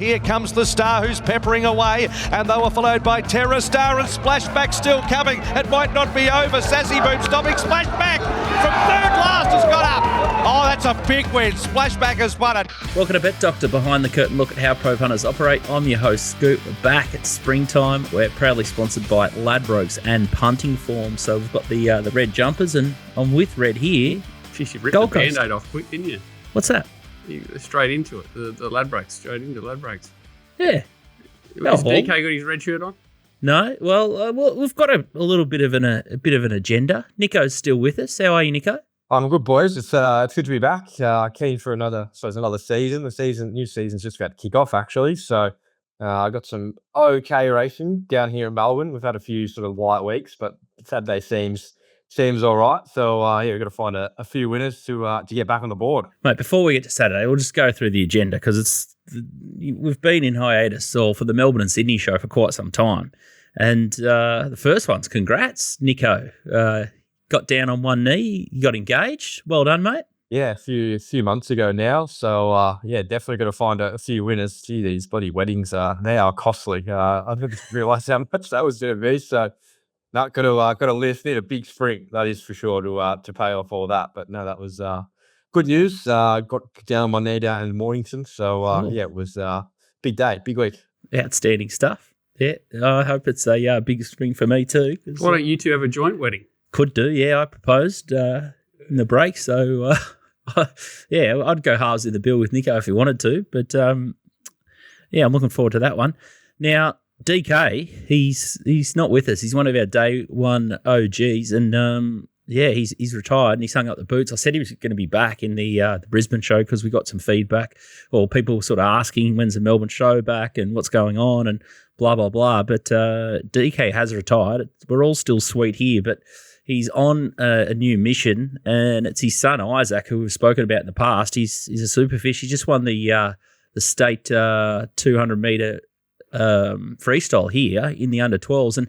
Here comes the Star, who's peppering away, and they were followed by Terra Star, and Splashback still coming. It might not be over. Sassy Boom stopping. Splashback from third last has got up. Oh, that's a big win. Splashback has won it. Welcome to Bet Doctor, behind the curtain look at how pro punters operate. I'm your host, Scoot. We're back at springtime. We're proudly sponsored by Ladbrokes and Punting Form. So we've got the red jumpers, and I'm with Red here. Jeez, you ripped the Band-Aid off quick, didn't you? What's that? You straight into it. The Ladbrokes, straight into Ladbrokes. Yeah. Has DK got his red shirt on? No. Well, we've got a little bit of an agenda. Nico's still with us. How are you, Nico? I'm good, boys. It's good to be back. Keen for another season. New season's just about to kick off, actually. So I got some okay racing down here in Melbourne. We've had a few sort of light weeks, but Saturday seems all right. So we've got to find a few winners to get back on the board. Mate, before we get to Saturday, we'll just go through the agenda because we've been in hiatus for the Melbourne and Sydney show for quite some time. And the first one's congrats, Nico. Got down on one knee. You got engaged. Well done, mate. Yeah, a few months ago now. So, definitely got to find a few winners. Gee, these bloody weddings, they are costly. I didn't realise how much that was going to be. So, got to list. Need a big spring, that is for sure, to pay off all that. But no, that was good news. Got down on my knee down in Mornington. So, it was a big day, big week. Outstanding stuff. Yeah, I hope it's a big spring for me too. Why don't you two have a joint wedding? Could do, yeah. I proposed in the break, so I'd go halves in the bill with Nico if he wanted to. But I'm looking forward to that one. Now, DK, he's not with us. He's one of our day one OGs, and he's retired and he's hung up the boots. I said he was going to be back in the Brisbane show because we got some feedback, or people sort of asking when's the Melbourne show back and what's going on and blah blah blah. But DK has retired. We're all still sweet here, but he's on a new mission, and it's his son Isaac, who we've spoken about in the past. He's a super fish. He just won the state 200 metre freestyle here in the under 12s, and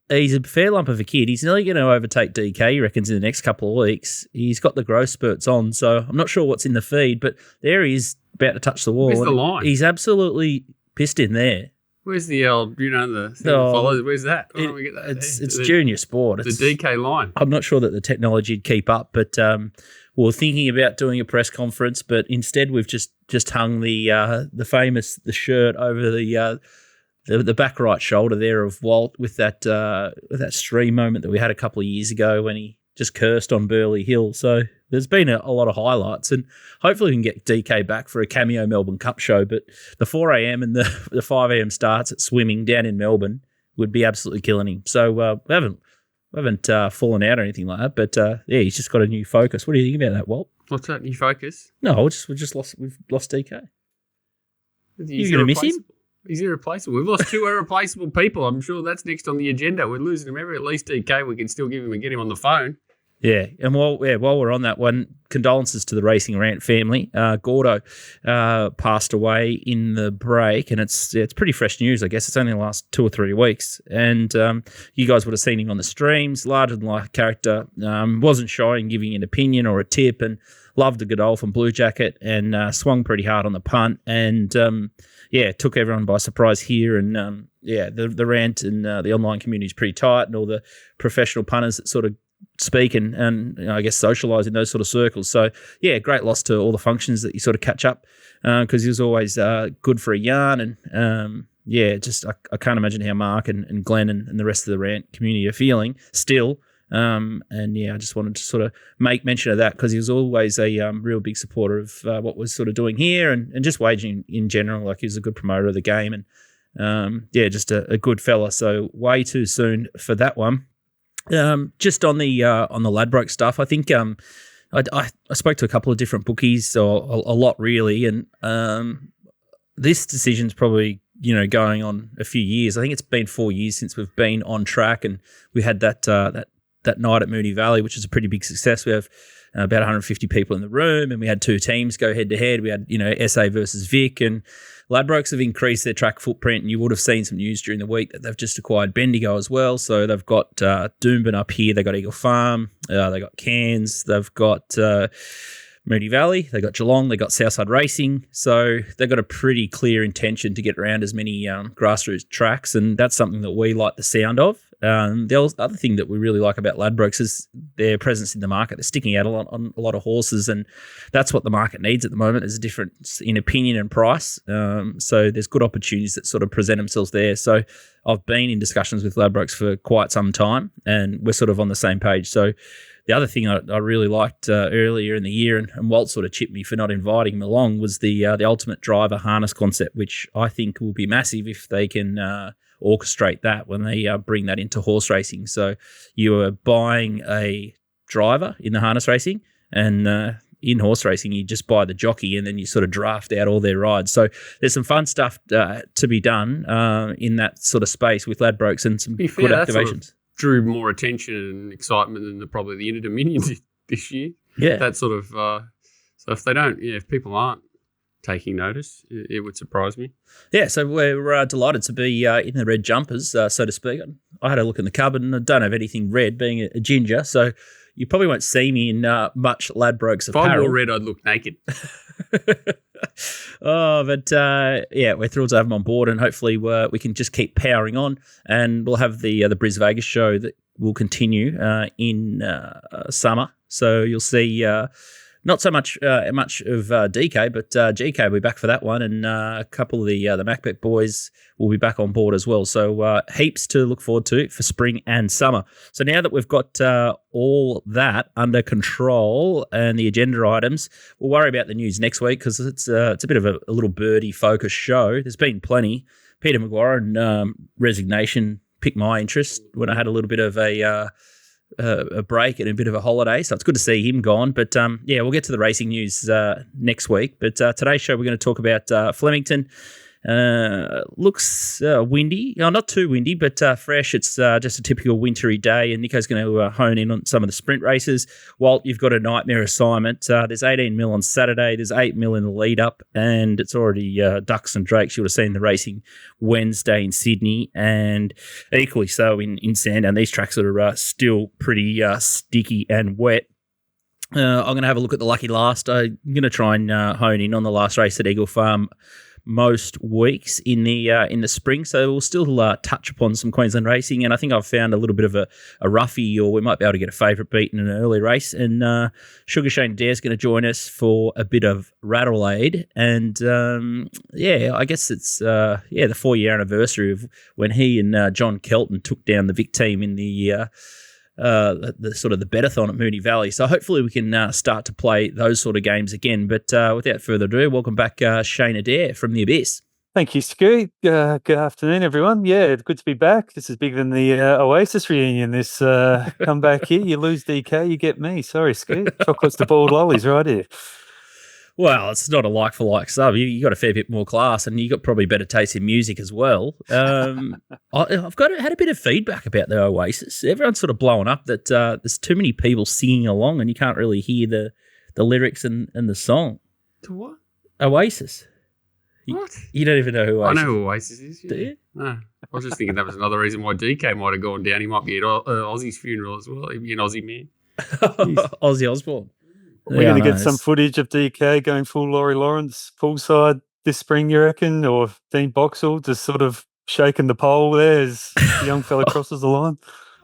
he's a fair lump of a kid. He's nearly going to overtake DK, he reckons, in the next couple of weeks. He's got the growth spurts on, so I'm not sure what's in the feed, but there he is, about to touch the wall. Where's the line? He's absolutely pissed in there. Where's the the thing that follows? Where's that? We get that? It's junior sport. It's the DK line. I'm not sure that the technology would keep up, but we were thinking about doing a press conference, but instead we've just hung the shirt over the back right shoulder there of Walt with that stream moment that we had a couple of years ago when he just cursed on Burleigh Hill. So there's been a lot of highlights, and hopefully we can get DK back for a cameo Melbourne Cup show. But the 4 a.m. and the 5 a.m. starts at swimming down in Melbourne would be absolutely killing him. So we haven't fallen out or anything like that. But he's just got a new focus. What do you think about that, Walt? What's that, new focus? No, we've lost DK. You're going to miss him? He's irreplaceable. We've lost two irreplaceable people. I'm sure that's next on the agenda. We're losing him at least DK. We can still give him and get him on the phone. Yeah, and while we're on that one, condolences to the Racing Rant family. Gordo passed away in the break, and it's pretty fresh news, I guess. It's only the last 2 or 3 weeks. And you guys would have seen him on the streams, larger-than-life character, wasn't shy in giving an opinion or a tip, and loved the Godolphin Blue Jacket, and swung pretty hard on the punt, and took everyone by surprise here. And the rant and the online community is pretty tight, and all the professional punters that sort of speak and I guess socialise in those sort of circles. So, great loss to all the functions that you sort of catch up because he was always good for a yarn. And, I can't imagine how Mark and Glenn and the rest of the rant community are feeling still. I just wanted to sort of make mention of that because he was always a real big supporter of what we're sort of doing here and just waging in general. Like, he was a good promoter of the game and, just a good fella. So way too soon for that one. Just on the Ladbrokes stuff, I think I spoke to a couple of different bookies, or a lot really, and this decision's probably going on a few years. I think it's been 4 years since we've been on track, and we had that night at Moonee Valley, which is a pretty big success. We have about 150 people in the room, and we had 2 teams go head to head. We had SA versus Vic, and Ladbrokes have increased their track footprint, and you would have seen some news during the week that they've just acquired Bendigo as well. So they've got Doomben up here, they've got Eagle Farm, they've got Cairns, they've got Moonee Valley, they got Geelong, they got Southside Racing. So they've got a pretty clear intention to get around as many grassroots tracks, and that's something that we like the sound of. The other thing that we really like about Ladbrokes is their presence in the market. They're sticking out on a lot of horses, and that's what the market needs at the moment. There's a difference in opinion and price. So there's good opportunities that sort of present themselves there. So I've been in discussions with Ladbrokes for quite some time, and we're sort of on the same page. So the other thing I really liked earlier in the year, and Walt sort of chipped me for not inviting him along, was the Ultimate Driver harness concept, which I think will be massive if they can orchestrate that when they bring that into horse racing. So you are buying a driver in the harness racing, and in horse racing you just buy the jockey, and then you sort of draft out all their rides. So there's some fun stuff to be done in that sort of space with Ladbrokes, and some good activations. Sort of drew more attention and excitement than probably the Inter Dominion this year. Yeah, that sort of. So if they don't, if people aren't taking notice, it would surprise me. Yeah, so we're delighted to be in the red jumpers, so to speak. I had a look in the cupboard, and I don't have anything red, being a ginger, so you probably won't see me in much Ladbrokes apparel. If I wore red, I'd look naked. We're thrilled to have them on board, and hopefully we can just keep powering on, and we'll have the Bris Vegas show that will continue in summer. So you'll see not so much of DK, but GK will be back for that one, and a couple of the MacBet boys will be back on board as well. So heaps to look forward to for spring and summer. So now that we've got all that under control and the agenda items, we'll worry about the news next week, because it's a bit of a Little Birdie focused show. There's been plenty. Peter McGuire resignation piqued my interest when I had a little bit of a break and a bit of a holiday, so it's good to see him gone. But we'll get to the racing news next week. But today's show, we're going to talk about Flemington. Looks windy, not too windy, but fresh. It's just a typical wintry day, and Nico's going to hone in on some of the sprint races. Walt, you've got a nightmare assignment. There's 18 mil on Saturday, there's 8 mil in the lead up, and it's already ducks and drakes. You would have seen the racing Wednesday in Sydney, and equally so in Sandown. These tracks that are still pretty sticky and wet. I'm going to have a look at the lucky last. I'm going to try and hone in on the last race at Eagle Farm most weeks in the spring, so we'll still touch upon some Queensland racing, and I think I've found a little bit of a roughie, or we might be able to get a favourite beat in an early race, and Sugar Shane Adair's going to join us for a bit of Rattleade, and I guess it's the 4-year anniversary of when he and John Kelton took down the Vic team in the sort of the bettathon at Moonee Valley. So hopefully we can start to play those sort of games again. But without further ado, welcome back Shane Adair from the Abyss. Thank you, Scoot. Good afternoon, everyone. Yeah, good to be back. This is bigger than the Oasis reunion. This come back here, you lose DK, you get me. Sorry, Scoot. Chocolates to boiled lollies right here. Well, it's not a like-for-like sub. You got a fair bit more class, and you got probably better taste in music as well. I've had a bit of feedback about the Oasis. Everyone's sort of blowing up that there's too many people singing along, and you can't really hear the lyrics and the song. To what? Oasis. What? You don't even know who Oasis is? I know who Oasis is. Yeah. Do you? No. I was just thinking that was another reason why DK might have gone down. He might be at Ozzy's funeral as well. He'd be an Aussie man. Ozzy Osbourne. We're going to get some footage of DK going full Laurie Lawrence poolside this spring, you reckon? Or Dean Boxall just sort of shaking the pole there as the young fella crosses the line?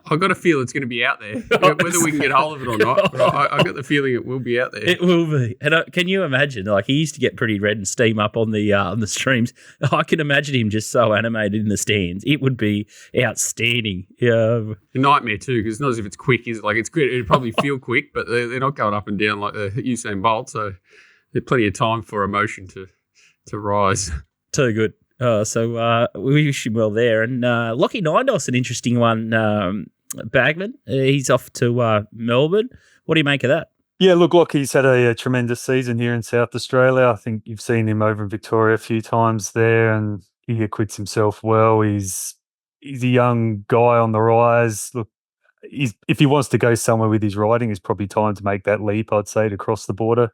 I've got a feel it's going to be out there, whether we can get hold of it or not. But I got the feeling it will be out there. It will be. And can you imagine? Like, he used to get pretty red and steam up on the streams. I can imagine him just so animated in the stands. It would be outstanding. Yeah. A nightmare too, because it's not as if it's quick. Is like it's good. It'd probably feel quick, but they're not going up and down like Usain Bolt. So there's plenty of time for emotion to rise. Too good. So we wish him well there. And Lockie Nindos, an interesting one. Bagman, he's off to Melbourne. What do you make of that? Yeah, look, Lockie's had a tremendous season here in South Australia. I think you've seen him over in Victoria a few times there, and he acquits himself well. He's a young guy on the rise. Look, if he wants to go somewhere with his riding, it's probably time to make that leap, I'd say, to cross the border.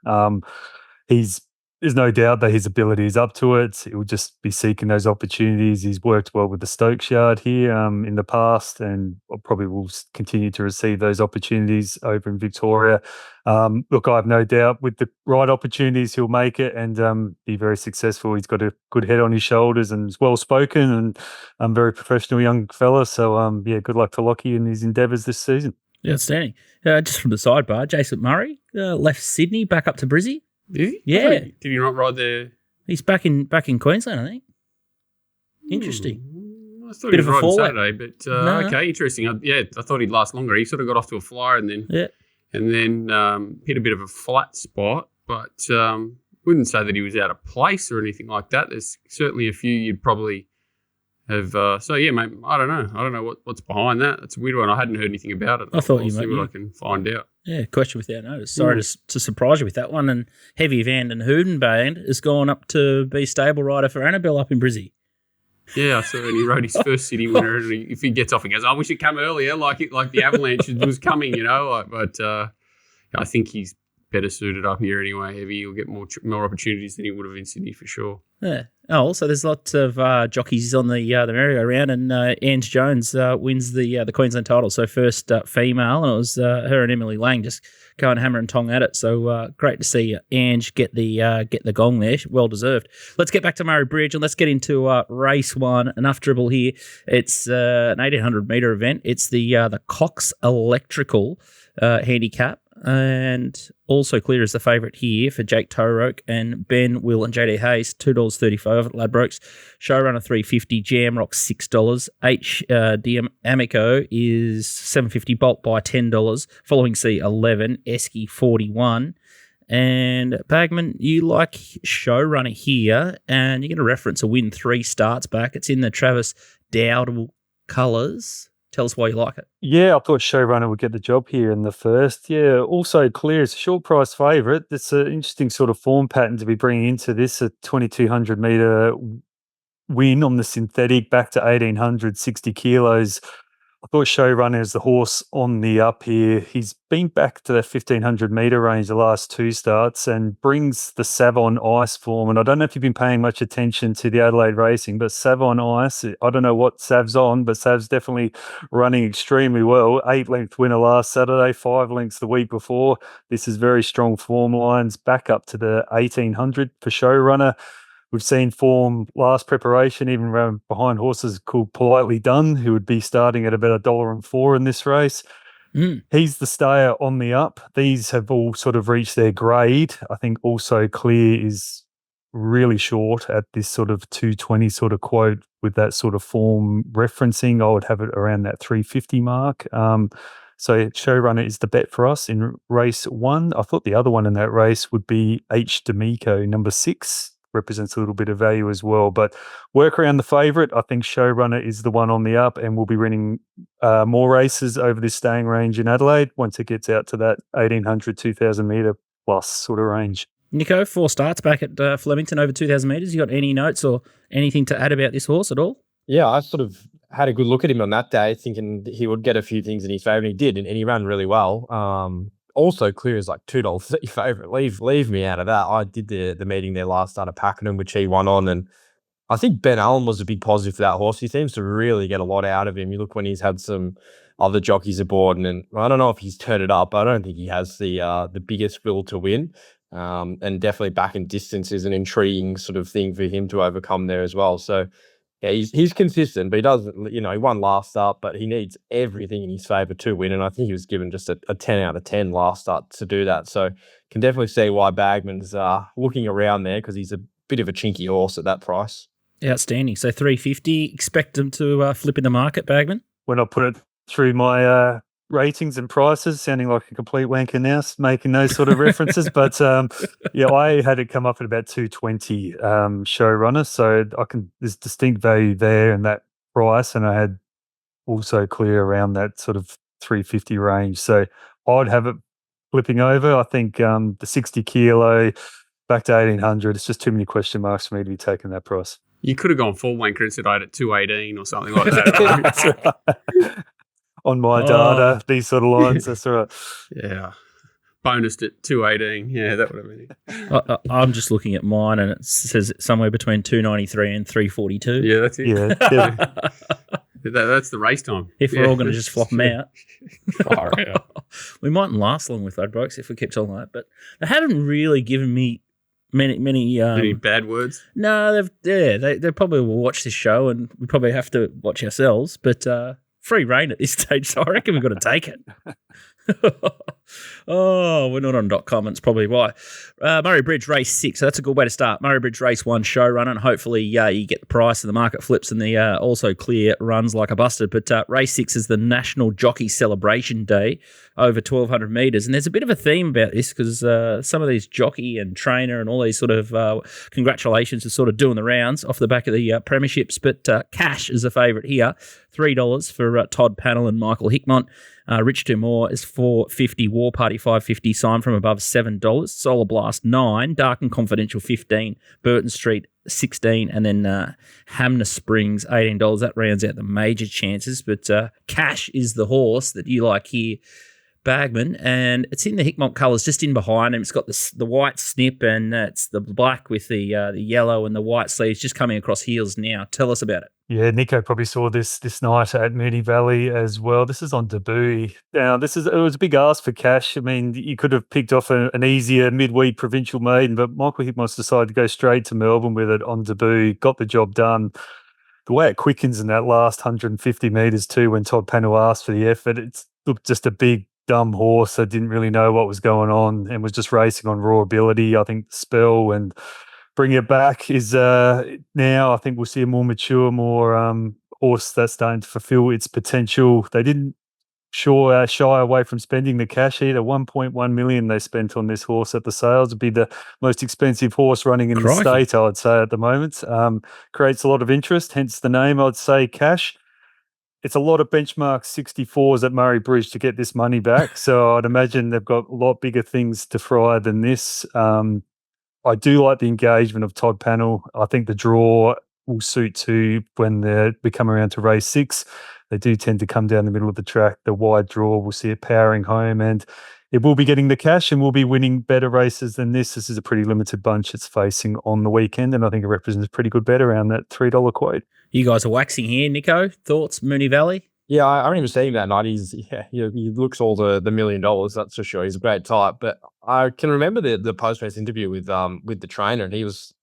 He's there's no doubt that his ability is up to it. He'll just be seeking those opportunities. He's worked well with the Stokes yard here in the past, and probably will continue to receive those opportunities over in Victoria. Look, I have no doubt with the right opportunities, he'll make it and be very successful. He's got a good head on his shoulders and is well spoken and very professional young fella. So, good luck to Lockie in his endeavours this season. Yeah, outstanding. Just from the sidebar, Jason Murray left Sydney back up to Brizzy. Did he? Yeah. Did he not ride there? He's back in Queensland, I think. Interesting. I thought Bit he was of a riding fallout. Saturday, but No. okay, interesting. I thought he'd last longer. He sort of got off to a flyer and then hit a bit of a flat spot, but wouldn't say that he was out of place or anything like that. There's certainly a few you'd probably have. Mate, I don't know. I don't know what's behind that. It's a weird one. I hadn't heard anything about it. I thought I'll you see might, what yeah. I can find out. Yeah, question without notice. Sorry to surprise you with that one. And Heavy Van den Hoodenband has gone up to be stable rider for Annabelle up in Brizzy. Yeah, I saw when he rode his first city winner. And if he gets off, he goes, "I wish it come earlier, like the avalanche was coming," But I think he's better suited up here anyway. Heavy, he'll get more opportunities than he would have in Sydney for sure. Yeah. Oh, so there's lots of jockeys on the merry-go-round, and Ange Jones wins the Queensland title. So first female, and it was her and Emily Lang just going hammer and tong at it. So great to see Ange get the gong there. Well deserved. Let's get back to Murray Bridge and let's get into race one. Enough dribble here. It's an 1800 metre event. It's the Cox Electrical handicap. And also clear as the favourite here for Jake Toroke and Ben, Will and JD Hayes, $2.35 at Ladbrokes. Showrunner $3.50, Jamrock $6, HDM Amico is $7.50, Bolt by $10, following C $11, Esky $41. And Bagman, you like Showrunner here, and you're going to reference a win 3 starts back. It's in the Travis Dowdle colours. Tell us why you like it. Yeah, I thought Showrunner would get the job here in the first. Yeah, also clear as a short price favourite. It's an interesting sort of form pattern to be bringing into this, a 2200 metre win on the synthetic back to 1800, 60 kilos. I thought Showrunner is the horse on the up here. He's been back to the 1500 metre range the last 2 starts and brings the Savon Ice form. And I don't know if you've been paying much attention to the Adelaide racing, but Savon Ice, I don't know what Sav's on, but Sav's definitely running extremely well. 8-length winner last Saturday, 5 lengths the week before. This is very strong form lines, back up to the 1800 for Showrunner. We've seen form last preparation, even around behind horses called Politely Done, who would be starting at about $1.04 in this race. He's the stayer on the up. These have all sort of reached their grade. I think also Clear is really short at this sort of 220 sort of quote with that sort of form referencing. I would have it around that 350 mark. So Showrunner is the bet for us in race 1. I thought the other one in that race would be H. D'Amico, number 6. Represents a little bit of value as well. But work around the favourite. I think Showrunner is the one on the up and will be running more races over this staying range in Adelaide once it gets out to that 1800, 2000 metre plus sort of range. Nico, 4 starts back at Flemington over 2,000 metres. You got any notes or anything to add about this horse at all? Yeah, I sort of had a good look at him on that day, thinking he would get a few things in his favour, and he did, and he ran really well. Also clear is like $2.30 favourite. Leave me out of that. I did the meeting there last night at Pakenham, which he won on, and I think Ben Allen was a big positive for that horse. He seems to really get a lot out of him. You look when he's had some other jockeys aboard, and I don't know if he's turned it up, but I don't think he has the biggest will to win. And definitely back in distance is an intriguing sort of thing for him to overcome there as well. So yeah, he's consistent, but he doesn't, he won last start, but he needs everything in his favour to win. And I think he was given just a 10 out of 10 last start to do that. So can definitely see why Bagman's looking around there, because he's a bit of a chinky horse at that price. Outstanding. So 350, expect them to flip in the market, Bagman? When I put it through my ratings and prices, sounding like a complete wanker now, making those sort of references. But I had it come up at about 220 Showrunner. So there's distinct value there in that price. And I had also clear around that sort of 350 range. So I'd have it flipping over. I think the 60 kilo back to 1800, it's just too many question marks for me to be taking that price. You could have gone full wanker and said I had it 218 or something like that. On my data, these sort of lines, that's right. Yeah. bonused it 218. Yeah, that would have been it. I'm just looking at mine, and it says somewhere between 293 and 342. Yeah, that's it. Yeah. That's the race time. If we're all going to just flop them out. Far out. We mightn't last long with Ladbrokes if we kept on like that, but they haven't really given me many Any bad words? No, they probably will watch this show, and we probably have to watch ourselves, but free reign at this stage, so I reckon we've got to take it. Oh, we're not on .com, and it's probably why. Murray Bridge race 6, so that's a good way to start. Murray Bridge race 1 show run, and hopefully you get the price and the market flips and the also clear runs like a busted. But race 6 is the National Jockey Celebration Day, over 1,200 metres, and there's a bit of a theme about this because some of these jockey and trainer and all these sort of congratulations are sort of doing the rounds off the back of the premierships. But cash is a favourite here, $3 for Todd Pannell and Michael Hickmont. Rich Moore is $4.50, War Party $5.50, Sign from Above $7, Solar Blast $9, Dark and Confidential $15, Burton Street $16, and then Hamner Springs $18. That rounds out the major chances. But Cash is the horse that you like here, Bagman, and it's in the Hickmont colours, just in behind him. It's got the white snip, and it's the black with the yellow and the white sleeves just coming across heels now. Tell us about it. Yeah, Nico probably saw this night at Moonee Valley as well. This is on debut. Now, it was a big ask for cash. I mean, you could have picked off an easier midweek provincial maiden, but Michael Hickmott's decided to go straight to Melbourne with it on debut, got the job done. The way it quickens in that last 150 metres too, when Todd Pannell asked for the effort, it's looked just a big, dumb horse that didn't really know what was going on and was just racing on raw ability. I think Spell and Bring It Back is now, I think we'll see a more mature, more horse that's starting to fulfill its potential. They didn't shy away from spending the cash either. 1.1 million they spent on this horse at the sales. It'd be the most expensive horse running in the state, I would say, at the moment. Creates a lot of interest, hence the name, I'd say, Cash. It's a lot of benchmark 64s at Murray Bridge to get this money back. So I'd imagine they've got a lot bigger things to fry than this. I do like the engagement of Todd Pannell. I think the draw will suit too when we come around to race 6. They do tend to come down the middle of the track. The wide draw, we'll see it powering home, and it will be getting the cash and will be winning better races than this. This is a pretty limited bunch it's facing on the weekend, and I think it represents a pretty good bet around that $3 quote. You guys are waxing here, Nico. Thoughts, Moonee Valley? Yeah, I remember seeing that night. He looks all the $1 million, that's for sure. He's a great type. But I can remember the post-race interview with the trainer, and he was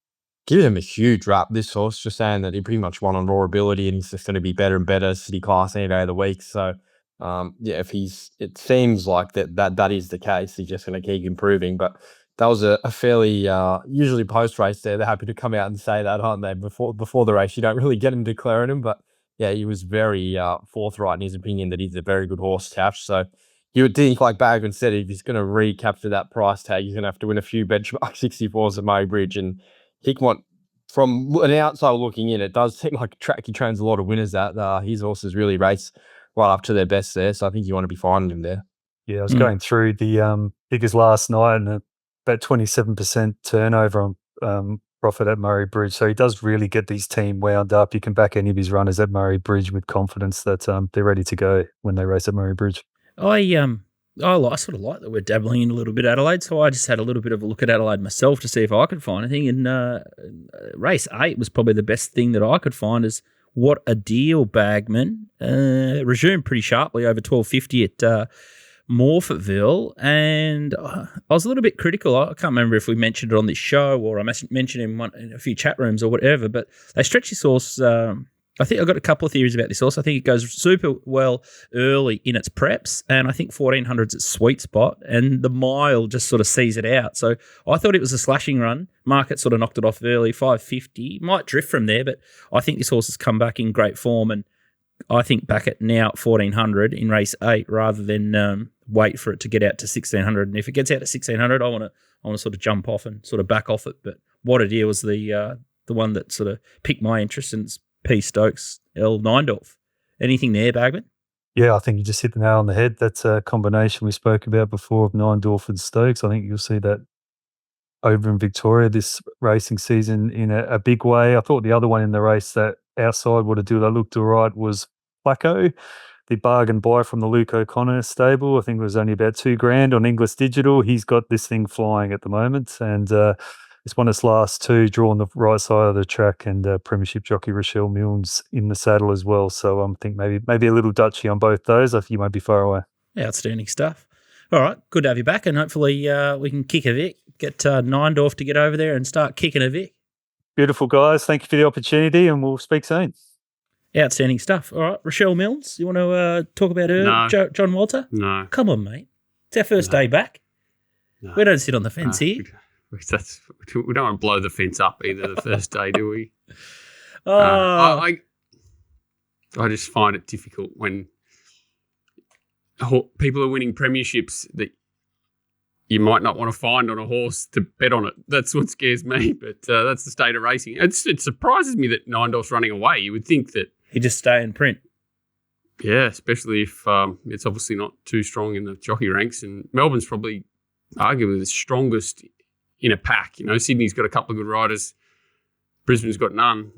giving him a huge rap, this horse, just saying that he pretty much won on raw ability and he's just going to be better and better city class any day of the week. So, it seems like that is the case. He's just going to keep improving. But that was a fairly, usually post-race they're happy to come out and say that, aren't they? Before the race, you don't really get him declaring him, but yeah, he was very forthright in his opinion that he's a very good horse, Tash. So you would think, like Bagman said, if he's going to recapture that price tag, he's going to have to win a few benchmark 64s at Murray Bridge. And Hickmont, from an outside looking in, it does seem like a track he trains a lot of winners at. His horses really race right up to their best there, so I think you want to be finding him there. Yeah, I was going through the figures last night, and about 27% turnover on profit at Murray Bridge. So he does really get these team wound up. You can back any of his runners at Murray Bridge with confidence that they're ready to go when they race at Murray Bridge. I sort of like that we're dabbling in a little bit Adelaide, so I just had a little bit of a look at Adelaide myself to see if I could find anything. And race 8 was probably the best thing that I could find. Is What a Deal, Bagman. Resumed pretty sharply over 12.50 at Morphettville, and I was a little bit critical. I can't remember if we mentioned it on this show or I mentioned it in a few chat rooms or whatever, but they stretch this horse. I think I've got a couple of theories about this horse. I think it goes super well early in its preps, and I think 1400's its sweet spot, and the mile just sort of sees it out. So I thought it was a slashing run. Market sort of knocked it off early, 550. Might drift from there, but I think this horse has come back in great form, and I think back it now at 1400 in race 8 rather than wait for it to get out to 1600. And if it gets out to 1600, I want to sort of jump off and sort of back off it. But What a Deal was the one that sort of piqued my interest, and it's P. Stokes, L. Neindorf. Anything there, Bagman? Yeah, I think you just hit the nail on the head. That's a combination we spoke about before of Neindorf and Stokes. I think you'll see that over in Victoria this racing season in a big way. I thought the other one in the race that outside What a Deal that looked all right was Flacco. the bargain buy from the Luke O'Connor stable. I think it was only about $2,000 on English Digital. He's got this thing flying at the moment, and it's won its last two, drawn the right side of the track, and Premiership jockey Rochelle Milnes in the saddle as well. So I think maybe a little Dutchy on both those. I think you might be far away. Outstanding stuff. All right, good to have you back, and hopefully we can kick a Vic, get Neindorf to get over there and start kicking a Vic. Beautiful, guys. Thank you for the opportunity, and we'll speak soon. Outstanding stuff. All right, Rochelle Milnes, you want to talk about her, No. John Walter? No. Come on, mate. It's our first day back. No. We don't sit on the fence here. We don't want to blow the fence up either the first day, do we? Oh, I just find it difficult when people are winning premierships that you might not want to find on a horse to bet on it. That's what scares me, but that's the state of racing. It surprises me that Neindorf's running away. You would think that he just stay in print. Yeah, especially if it's obviously not too strong in the jockey ranks, and Melbourne's probably arguably the strongest in a pack. You know, Sydney's got a couple of good riders, Brisbane's got none,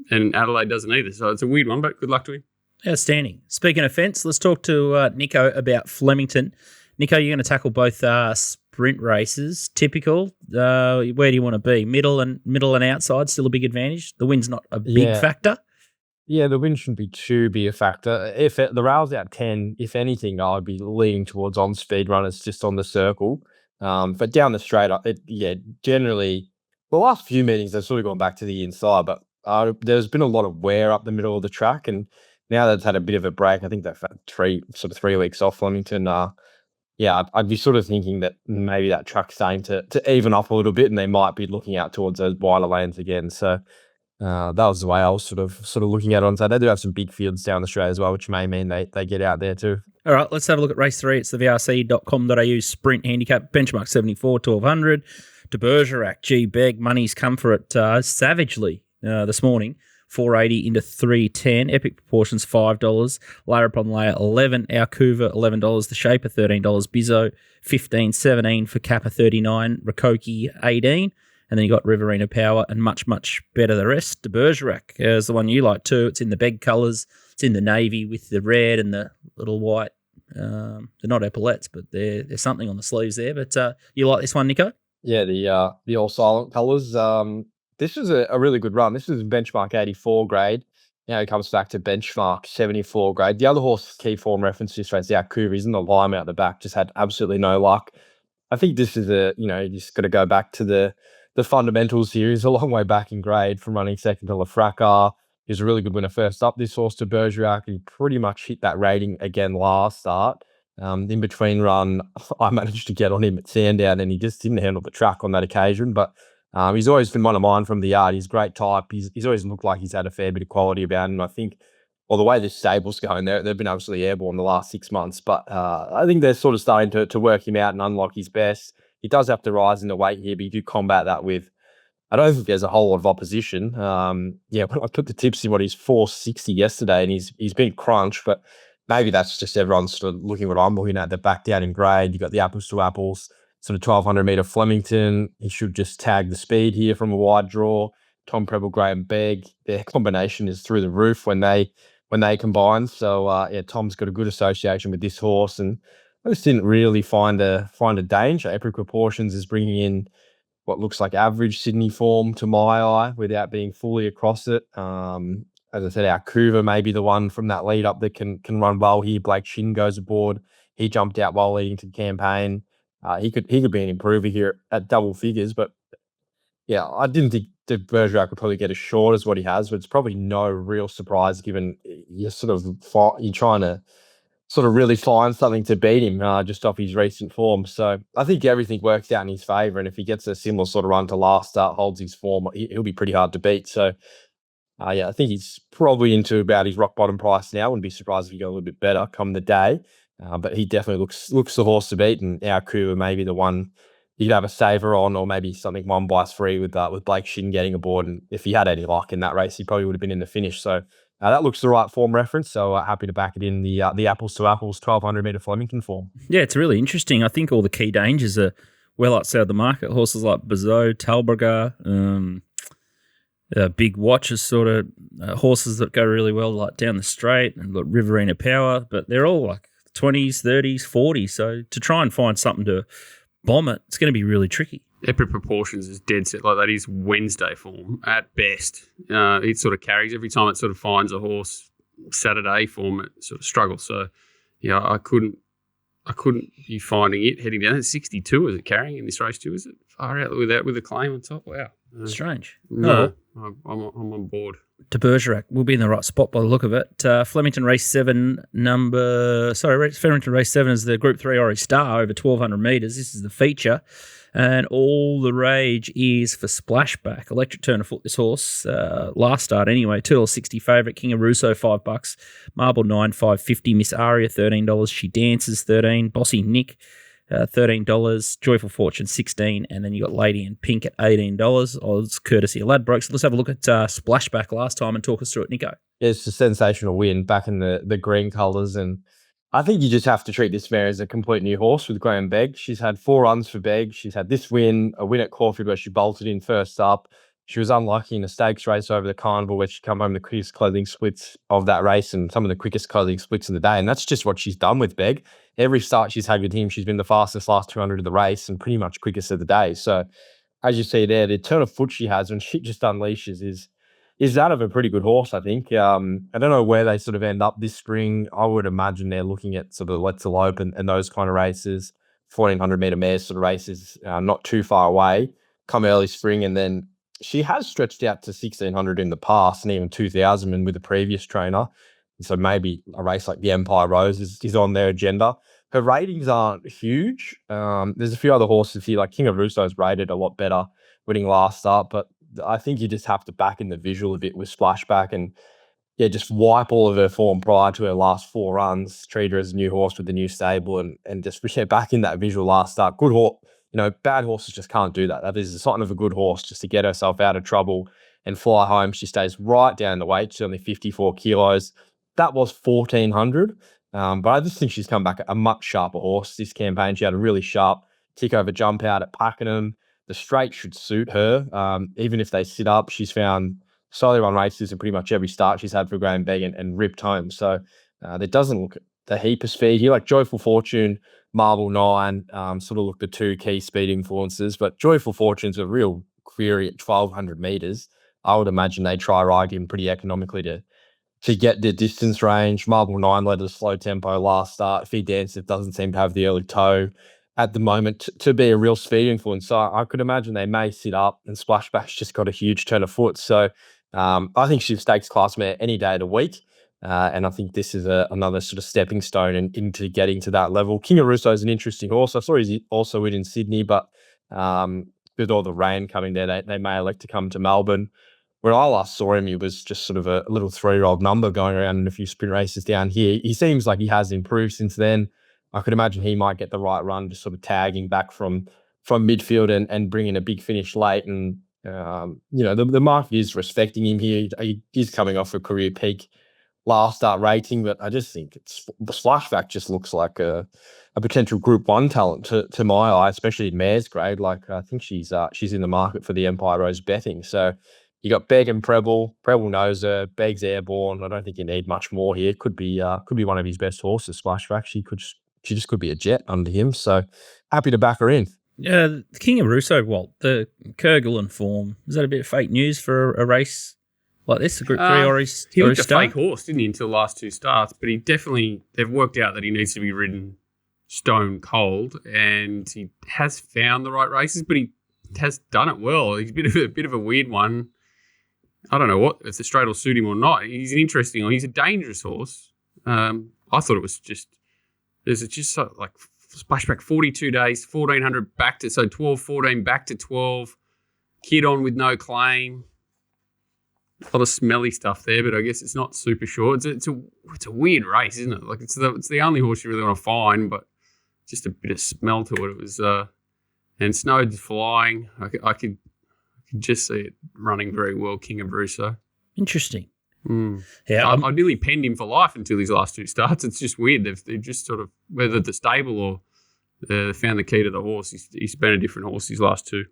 and Adelaide doesn't either. So it's a weird one, but good luck to him. Outstanding. Speaking of fence, let's talk to Nico about Flemington. Nico, you're going to tackle both sprint races. Typical. Where do you want to be? Middle and outside, still a big advantage. The wind's not a big factor. Yeah, the wind shouldn't be too big a factor. If the rail's out 10, if anything, I'd be leaning towards on-speed runners just on the circle. But down the straight, generally, the last few meetings, they've sort of gone back to the inside, but there's been a lot of wear up the middle of the track, and now that it's had a bit of a break, I think they've had 3 weeks off Flemington. I'd be sort of thinking that maybe that track's starting to even up a little bit, and they might be looking out towards those wider lanes again. So that was the way I was sort of looking at it on Saturday. They do have some big fields down the straight as well, which may mean they get out there too. All right, let's have a look at race 3. It's the vrc.com.au sprint handicap, benchmark 74, 1200. De Bergerac, G Beg, money's come for it savagely this morning. 480 into 310. Epic Proportions $5. Layer upon layer 11. Alcuva $11. The Shaper $13. Bizzo 15.17 for Kappa 39. Rakoki 18. And then you got Riverina Power and much, much better the rest. De Bergerac is the one you like too. It's in the beg colours. It's in the navy with the red and the little white. They're not epaulettes, but there's something on the sleeves there. But you like this one, Nico? Yeah, the all silent colours. This is a really good run. This is benchmark 84 grade. Now it comes back to benchmark 74 grade. The other horse key form reference this race, the Alcuva, is in the lime out the back. Just had absolutely no luck. I think this is you just got to go back to the fundamentals here. He's a long way back in grade from running second to Lafraca. He was a really good winner first up. This horse to Bergerac, he pretty much hit that rating again last start. In between run, I managed to get on him at Sandown, and he just didn't handle the track on that occasion. But he's always been one of mine from the yard. He's a great type. He's always looked like he's had a fair bit of quality about him. I think, the way this stable's going, they've been absolutely airborne the last 6 months. But I think they're sort of starting to work him out and unlock his best. He does have to rise in the weight here, but you do combat that with, I don't think there's a whole lot of opposition. When I put the tips in, he's 460 yesterday, and he's been crunched, but maybe that's just everyone sort of looking what I'm looking at. They're back down in grade. You got the apples to apples, sort of 1200 metre Flemington. He should just tag the speed here from a wide draw. Tom Preble, Graham Begg, their combination is through the roof when they combine. So Tom's got a good association with this horse, and I just didn't really find a danger. Epic Proportions is bringing in what looks like average Sydney form to my eye without being fully across it. As I said, Alcuva may be the one from that lead up that can run well here. Blake Shin goes aboard. He jumped out while leading to the campaign. He could be an improver here at double figures, but I didn't think De Bergerac would probably get as short as what he has, but it's probably no real surprise given you're trying to sort of really find something to beat him just off his recent form. So I think everything works out in his favour, and if he gets a similar sort of run to last start, holds his form, he'll be pretty hard to beat. So I think he's probably into about his rock bottom price now. Wouldn't be surprised if he got a little bit better come the day. But he definitely looks the horse to beat, and our Cougar may be the one you'd have a saver on, or maybe something one buys free with Blake Shin getting aboard. And if he had any luck in that race, he probably would have been in the finish. So that looks the right form reference. So happy to back it in the apples to apples 1200 metre Flemington form. Yeah, it's really interesting. I think all the key dangers are well outside the market. Horses like Bizot, Talberger, Big Watches sort of horses that go really well, like down the straight, and got Riverina Power, but they're all like 20s, 30s, 40s. So to try and find something to bomb it, it's going to be really tricky. Epic Proportions is dead set like that. Is Wednesday form at best. It sort of carries every time it sort of finds a horse. Saturday form, it sort of struggles. So, yeah, I couldn't be finding it heading down. It's 62. Is it carrying in this race too? Is it far out with a claim on top? Wow, Strange. No, I'm on board. De Bergerac will be in the right spot by the look of it. Flemington Race 7 Flemington Race 7 is the Group 3 Aurie Star over 1,200 metres. This is the feature. And all the rage is for Splashback. Electric turn of foot, this horse. Last start anyway. $2.60 favourite. King of Russo, $5. Marble 9, $5.50. Miss Aria, $13. She Dances, $13. Bossy Nick, $13. Joyful Fortune, $16. And then you got Lady in Pink at $18. Odds courtesy of Ladbrokes. Let's have a look at Splashback last time and talk us through it, Nico. Yeah, it's a sensational win back in the green colours, and I think you just have to treat this mare as a complete new horse with Graham Begg. She's had 4 runs for Begg. She's had this win, a win at Caulfield where she bolted in first up. She was unlucky in a stakes race over the Carnival where she come home the quickest closing splits of that race and some of the quickest closing splits of the day. And that's just what she's done with Begg. Every start she's had with him, she's been the fastest last 200 of the race and pretty much quickest of the day. So as you see there, the turn of foot she has when she just unleashes is that of a pretty good horse, I think. I don't know where they sort of end up this spring. I would imagine they're looking at sort of Let's Elope and those kind of races, 1,400 metre mares sort of races, not too far away, come early spring. And then she has stretched out to 1,600 in the past and even 2,000 and with the previous trainer. And so maybe a race like the Empire Rose is on their agenda. Her ratings aren't huge. There's a few other horses here, like King of Russo's rated a lot better, winning last start, but I think you just have to back in the visual a bit with Splashback and just wipe all of her form prior to her last 4 runs, treat her as a new horse with the new stable and just back in that visual last start. Good horse, bad horses just can't do that. That is a sign of a good horse, just to get herself out of trouble and fly home. She stays right down the weight. She's only 54 kilos. That was 1,400. But I just think she's come back a much sharper horse this campaign. She had a really sharp tick over jump out at Pakenham. The straight should suit her. Even if they sit up, she's found solely run races in pretty much every start she's had for Graham Begg and ripped home. So there doesn't look the heap of speed here. Like Joyful Fortune, Marble 9, sort of look the 2 key speed influences. But Joyful Fortune's a real query at 1,200 metres. I would imagine they try ride him pretty economically to get the distance range. Marble 9 led a slow tempo last start. Fee Dancer doesn't seem to have the early toe at the moment to be a real speed influence. So I could imagine they may sit up, and Splashback's just got a huge turn of foot. So I think she's stakes class mare any day of the week. And I think this is another sort of stepping stone into getting to that level. King of Russo is an interesting horse. I saw he's also in Sydney, but with all the rain coming there, they may elect to come to Melbourne. When I last saw him, he was just sort of a little 3-year-old number going around in a few sprint races down here. He seems like he has improved since then. I could imagine he might get the right run, just sort of tagging back from midfield and bringing a big finish late. And, the market is respecting him here. He's coming off a career peak last start rating, but I just think Splashback just looks like a potential Group 1 talent to my eye, especially in mare's grade. Like, I think she's in the market for the Empire Rose betting. So you got Begg and Preble. Preble knows her. Begg's airborne. I don't think you need much more here. Could be one of his best horses, Splashback. She just could be a jet under him. So happy to back her in. Yeah, the King of Russo, Walt, the Kerguelen form, is that a bit of fake news for a race like this, a Group 3 Aurie Star? He looked a fake horse, didn't he, until the last 2 starts, but they've worked out that he needs to be ridden stone cold, and he has found the right races, but he has done it well. He's a bit of a weird one. I don't know if the straight will suit him or not. He's a dangerous horse. I thought it was just... There's just so, like Splashback 42 days, 1,400 back to 12, 14 back to 12. Kid on with no claim. A lot of smelly stuff there, but I guess it's not super short. It's a weird race, isn't it? Like it's the only horse you really want to find, but just a bit of smell to it. It was and Snow's flying. I could just see it running very well. King of Russo. Interesting. Yeah, I nearly penned him for life until his last 2 starts. It's just weird. They've just sort of, whether the stable or they found the key to the horse. He's been a different horse his last 2.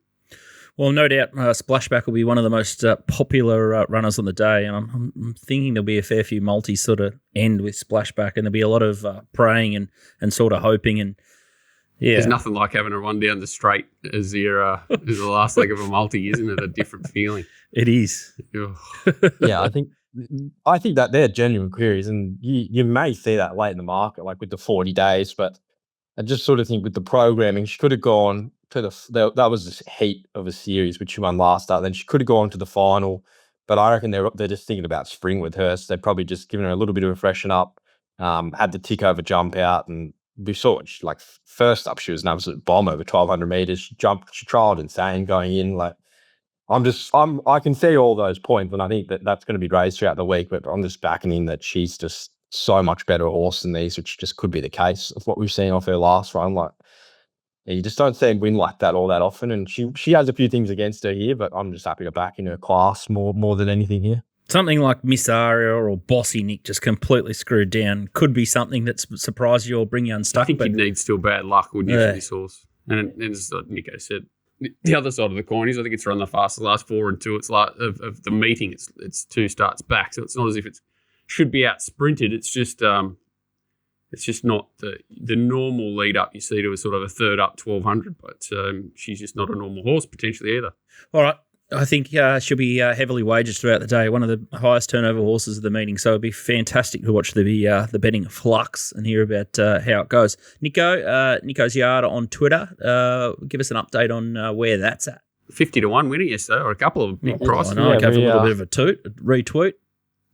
Well, no doubt Splashback will be one of the most popular runners on the day, and I'm thinking there'll be a fair few multis sort of end with Splashback, and there'll be a lot of praying and sort of hoping. And yeah, there's nothing like having a run down the straight as the last leg of a multi, isn't it? A different feeling. It is. Yeah, I think that they're genuine queries, and you may see that late in the market, like with the 40 days. But I just sort of think with the programming, she could have gone to that was the heat of a series which she won last start. Then she could have gone to the final, but I reckon they're just thinking about spring with her. So they're probably just giving her a little bit of a freshen up. Had the tick over jump out, and we saw it. Like first up, she was an absolute bomb over 1,200 meters. She trialed insane going in. Like I can see all those points, and I think that's going to be raised throughout the week. But I'm just backing in that she's just so much better horse than these, which just could be the case of what we've seen off her last run. Like, yeah, you just don't see her win like that all that often, and she has a few things against her here, but I'm just happy to back in her class more than anything here. Something like Miss Aria or Bossy Nick just completely screwed down could be something that surprised you or bring you unstuck. I think you'd need still bad luck, wouldn't you, for this horse? And as Nico said, the other side of the coin is I think it's run the fastest last 4 and 2. It's like of the meeting, it's 2 starts back, so it's not as if it should be out sprinted. It's just not the normal lead up you see to a sort of a third up 1,200, but she's just not a normal horse potentially either. All right. I think she'll be heavily wagered throughout the day, one of the highest turnover horses of the meeting. So it'll be fantastic to watch the betting flux and hear about how it goes. Nico's Yard on Twitter. Give us an update on where that's at. 50-1 winner yesterday, or a couple of big prices. I know, I gave a little bit of a retweet.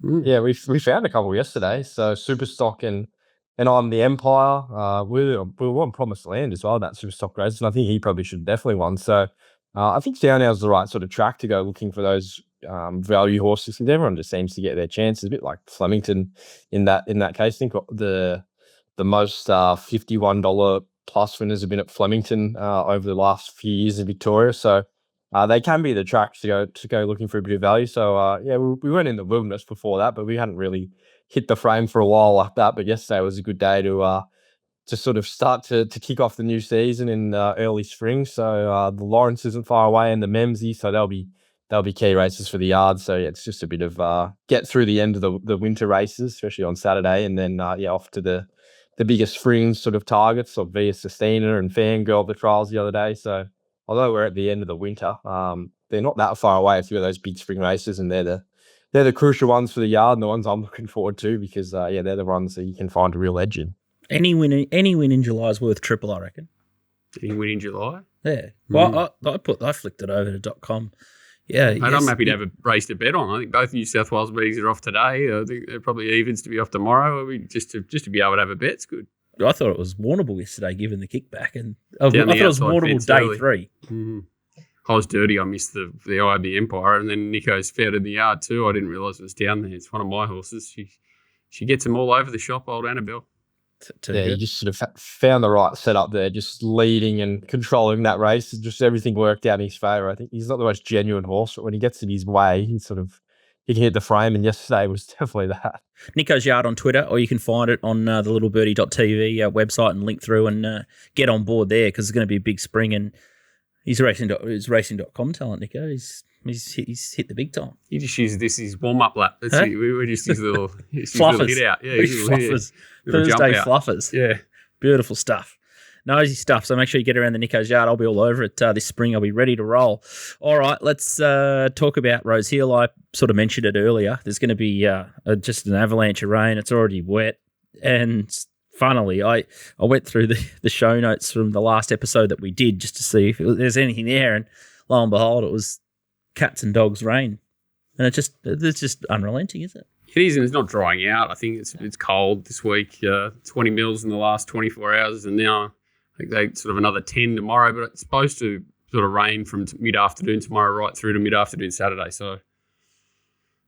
Yeah, we found a couple yesterday. So Superstock and I'm the Empire. We were on Promised Land as well, that Superstock race, and I think he probably should have definitely won. So I think Downhouse is the right sort of track to go looking for those value horses, because everyone just seems to get their chances, a bit like Flemington in that case. I think the most $51 plus winners have been at Flemington over the last few years in Victoria. So they can be the tracks to go looking for a bit of value. So we went in the wilderness before that, but we hadn't really hit the frame for a while like that. But yesterday was a good day to sort of start to kick off the new season in early spring. So the Lawrence isn't far away, and the Memsey, so they'll be key races for the yard. So yeah, it's just a bit of get through the end of the winter races, especially on Saturday, and then off to the biggest spring sort of targets of Via Sistina and Fangirl, the trials the other day. So although we're at the end of the winter, they're not that far away, a few of those big spring races, and they're the crucial ones for the yard, and the ones I'm looking forward to, because they're the ones that you can find a real edge in. Any win in July is worth triple, I reckon. Any win in July? Yeah. Well, I flicked it over to .com. Yeah. And I'm happy to have a race to bet on. I think both New South Wales meetings are off today. I think they're probably evens to be off tomorrow. Just to be able to have a bet's good. I thought it was warnable yesterday, given the kickback, and I thought it was warnable day early. 3. Mm-hmm. I was dirty. I missed the IB Empire, and then Nico's fair in the yard too. I didn't realise it was down there. It's one of my horses. She gets them all over the shop, old Annabelle. You just sort of found the right setup there, just leading and controlling that race. Just everything worked out in his favour. I think he's not the most genuine horse, but when he gets in his way, he can hit the frame, and yesterday was definitely that. Nico's Yard on Twitter, or you can find it on the littlebirdie.tv website and link through and get on board there, because it's going to be a big spring, and he's racing.com talent, Nico. He's hit the big time. He just uses this his warm-up lap. That's it. We just his little hit out. Yeah, his fluffers. Thursday fluffers. Yeah. Beautiful stuff. Nosy stuff. So make sure you get around the Nico's Yard. I'll be all over it this spring. I'll be ready to roll. All right, let's talk about Rosehill. I sort of mentioned it earlier. There's going to be just an avalanche of rain. It's already wet. And funnily, I went through the show notes from the last episode that we did just to see if there's anything there. And lo and behold, it was cats and dogs rain. And it's just unrelenting, isn't it? It is, and it's not drying out. I think it's cold this week. 20 mils in the last 24 hours, and now I think they sort of another 10 tomorrow. But it's supposed to sort of rain from mid-afternoon tomorrow right through to mid-afternoon Saturday. So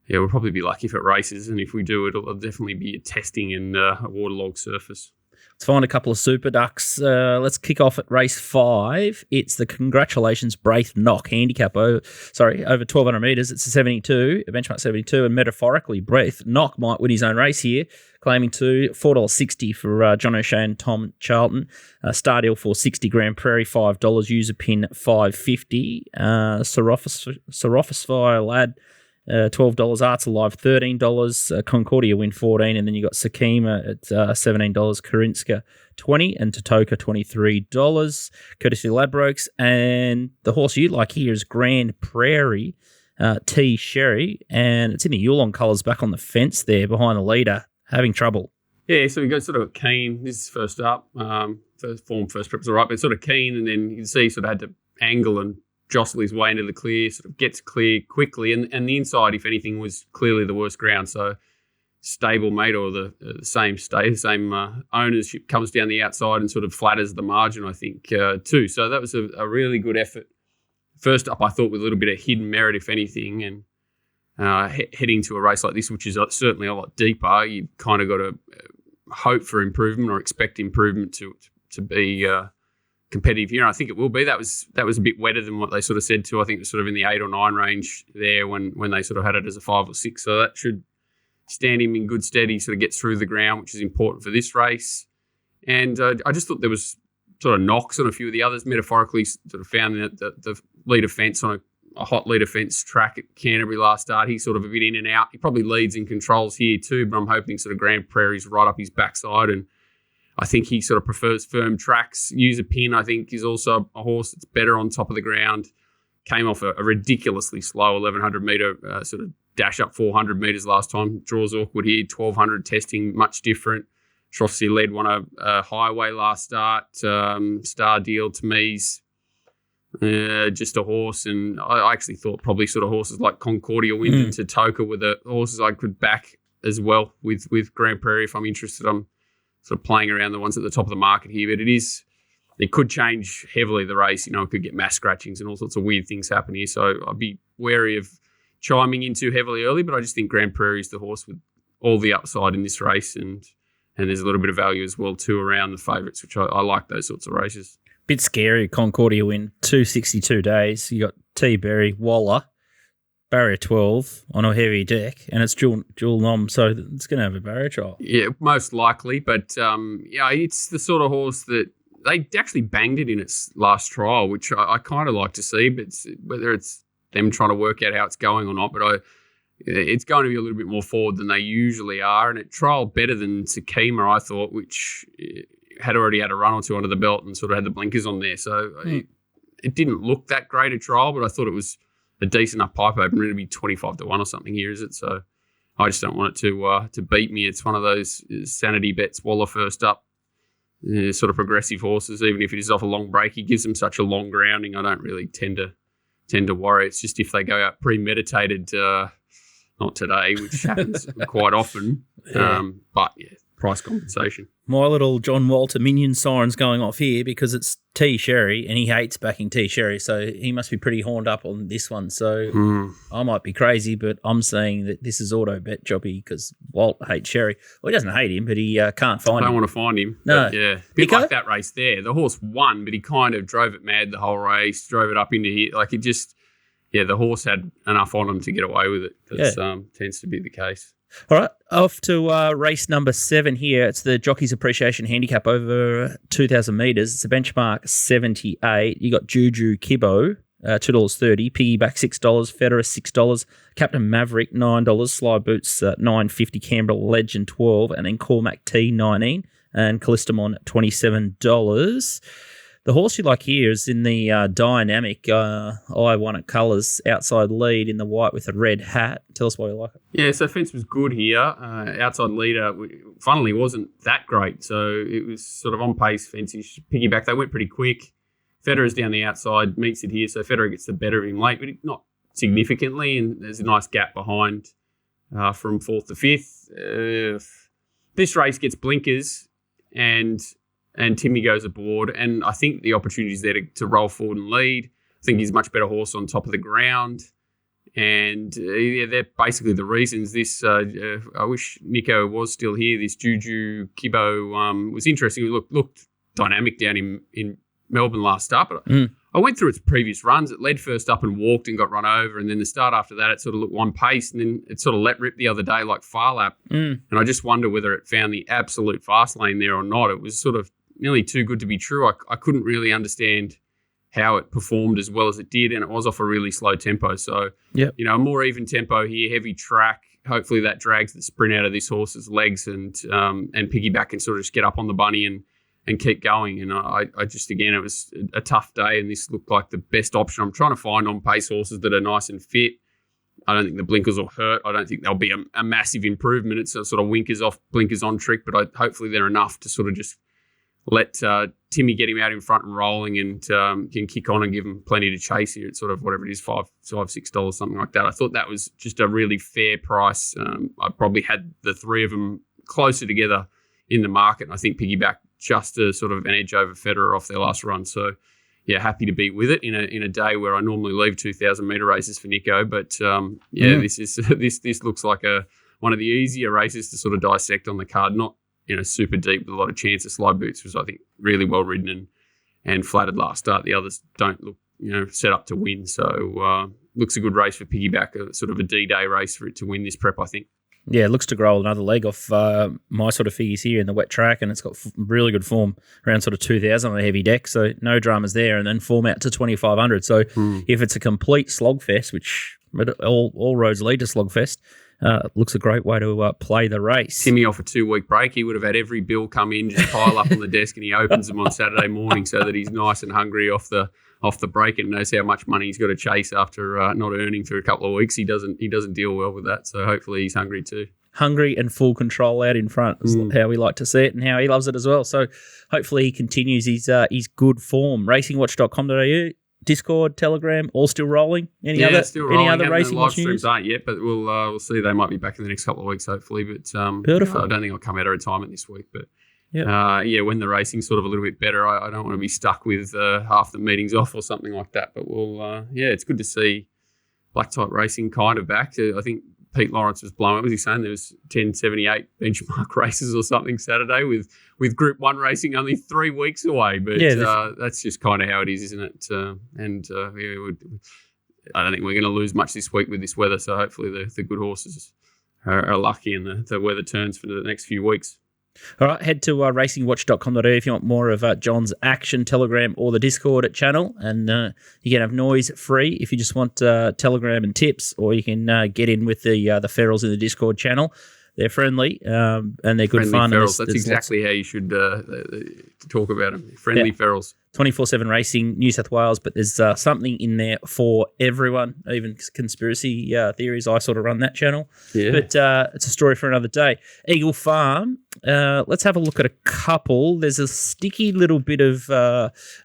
yeah, we'll probably be lucky if it races, and if we do, it'll definitely be a testing and a waterlogged surface. Let's find a couple of super ducks. Let's kick off at race 5. It's the Congratulations Braith Knock Handicap. Over 1,200 metres. It's a 72, a benchmark 72, and metaphorically, Braith Knock might win his own race here, claiming to $4.60 for John O'Shea and Tom Charlton. Star deal for 60 Grand Prairie, $5. User pin $5.50. Serophosphire Lad, $12. Arts Alive, $13. Concordia win $14, and then you got Sakima at $17. Karinska $20, and Totoka $23. Courtesy of Ladbrokes. And the horse you like here is Grand Prairie T Sherry, and it's in the Yulon colours back on the fence there behind the leader, having trouble. Yeah, so we go sort of keen. This is first up. First prep was all right, but sort of keen, and then you can see he sort of had to angle and jostle his way into the clear, sort of gets clear quickly, and the inside, if anything, was clearly the worst ground. So stablemate or the same ownership comes down the outside and sort of flatters the margin, I think, too. So that was a really good effort. First up, I thought, with a little bit of hidden merit, if anything, and heading to a race like this, which is certainly a lot deeper, you've kind of got to hope for improvement or expect improvement to be competitive here. And I think it will be. That was a bit wetter than what they sort of said too. I think it was sort of in the 8 or 9 range there when they sort of had it as a 5 or 6. So that should stand him in good stead. He sort of gets through the ground, which is important for this race. And I just thought there was sort of knocks on a few of the others. Metaphorically, sort of found that the leader fence on a hot leader fence track at Canterbury last start, he's sort of a bit in and out. He probably leads and controls here too, but I'm hoping sort of Grand Prairie's right up his backside, and I think he sort of prefers firm tracks. User Pin, I think, is also a horse that's better on top of the ground. Came off a ridiculously slow 1,100 metre sort of dash up 400 metres last time. Draws awkward here. 1,200 testing, much different. Shropshire led won a highway last start. Star Deal to me's just a horse, and I actually thought probably sort of horses like Concordia Wind and Totoka were the horses I could back as well with Grand Prairie if I'm interested. I'm sort of playing around the ones at the top of the market here, but it could change heavily the race. You know, it could get mass scratchings and all sorts of weird things happen here. So I'd be wary of chiming in too heavily early, but I just think Grand Prairie is the horse with all the upside in this race, and there's a little bit of value as well too around the favourites, which I like those sorts of races. Bit scary, Concordia win, 262 days. You got T Berry, Waller, barrier 12 on a heavy deck, and it's dual nom, so it's going to have a barrier trial. Yeah, most likely, but it's the sort of horse that they actually banged it in its last trial, which I kind of like to see, but whether it's them trying to work out how it's going or not, but it's going to be a little bit more forward than they usually are, and it trialled better than Sakima, I thought, which had already had a run or two under the belt and sort of had the blinkers on there. So it didn't look that great a trial, but I thought it was a decent enough pipe open. It'd be 25 to 1 or something here, is it? So I just don't want it to beat me. It's one of those sanity bets. Waller first up, sort of progressive horses. Even if it is off a long break, he gives them such a long grounding. I don't really tend to worry. It's just if they go out premeditated, not today, which happens quite often. But yeah, price compensation. My little John Walter minion siren's going off here because it's T Sherry, and he hates backing T Sherry, so he must be pretty horned up on this one. So I might be crazy, but I'm saying that this is auto bet jobby because Walt hates Sherry. Well, he doesn't hate him, but he can't find him. I don't want to find him. No. Yeah. Bit like that race there. The horse won, but he kind of drove it mad the whole race, drove it up into here. Like it just, the horse had enough on him to get away with it. That tends to be the case. All right, off to race number 7 here. It's the Jockey's Appreciation Handicap over 2,000 metres. It's a benchmark 78. You got Juju Kibbo, $2.30. Piggyback $6. Federer $6. Captain Maverick $9. Sly Boots $9.50. Canberra Legend $12. And then Cormac T $19. And Callistamon $27. The horse you like here is in the dynamic I won at colours outside lead in the white with a red hat. Tell us why you like it. Yeah, so fence was good here. Outside leader, funnily, wasn't that great. So it was sort of on pace fence-ish. Piggyback, they went pretty quick. Federer's down the outside, meets it here. So Federer gets the better of him late, but not significantly. And there's a nice gap behind from 4th to 5th. This race gets blinkers and Timmy goes aboard, and I think the opportunity is there to roll forward and lead. I think he's a much better horse on top of the ground, And they're basically the reasons. This I wish Nico was still here. This Juju Kibo was interesting. It looked dynamic down in Melbourne last start, but I went through its previous runs. It led first up and walked and got run over, and then the start after that, it sort of looked one pace, and then it sort of let rip the other day like Far Lap. And I just wonder whether it found the absolute fast lane there or not. It was sort of nearly too good to be true. I couldn't really understand how it performed as well as it did, and it was off a really slow tempo. So, a more even tempo here, heavy track. Hopefully that drags the sprint out of this horse's legs, and Piggyback can sort of just get up on the bunny and keep going. And I just, again, it was a tough day, and this looked like the best option. I'm trying to find on-pace horses that are nice and fit. I don't think the blinkers will hurt. I don't think there'll be a massive improvement. It's a sort of winkers off, blinkers on trick, but hopefully they're enough to sort of just let Timmy get him out in front and rolling, and can kick on and give him plenty to chase here at sort of whatever it is, $5-6, something like that. I thought that was just a really fair price. I probably had the three of them closer together in the market, and I think Piggyback just a sort of an edge over Federer off their last run. So, happy to be with it in a day where I normally leave 2,000 metre races for Nico. But this looks like one of the easier races to sort of dissect on the card. Not super deep with a lot of chance. The Slide Boots was, I think, really well ridden and flattered last start. The others don't look set up to win. So looks a good race for Piggyback, sort of a D-Day race for it to win this prep, I think. Yeah, it looks to grow another leg off my sort of figures here in the wet track, and it's got really good form around sort of 2,000 on a heavy deck, so no dramas there, and then form out to 2,500. So if it's a complete slogfest, which all roads lead to slogfest, looks a great way to play the race. Timmy off a 2-week break, he would have had every bill come in, just pile up on the desk, and he opens them on Saturday morning so that he's nice and hungry off the break and knows how much money he's got to chase after not earning for a couple of weeks. He doesn't deal well with that, so hopefully he's hungry too. Hungry and full control out in front is how we like to see it, and how he loves it as well. So hopefully he continues his good form. Racingwatch.com.au, Discord, Telegram, all still rolling. Any other Racing Watch news? Streams aren't yet, but we'll see. They might be back in the next couple of weeks, hopefully. But beautiful. I don't think I'll come out of retirement this week, but. When the racing's sort of a little bit better, I don't want to be stuck with half the meetings off or something like that. But it's good to see black type racing kind of back. I think Pete Lawrence was blown. What was he saying? There was 1078 benchmark races or something Saturday with Group 1 racing only 3 weeks away. But that's just kind of how it is, isn't it? I don't think we're going to lose much this week with this weather. So hopefully the good horses are lucky and the weather turns for the next few weeks. All right, head to racingwatch.com.au if you want more of John's action, Telegram, or the Discord channel. And you can have noise free if you just want Telegram and tips, or you can get in with the ferals in the Discord channel. They're friendly and they're good fun. Ferals. That's exactly how you should talk about them. Friendly ferals. 24/7 Racing, New South Wales, but there's something in there for everyone, even conspiracy theories. I sort of run that channel. Yeah. But it's a story for another day. Eagle Farm, let's have a look at a couple. There's a sticky little bit of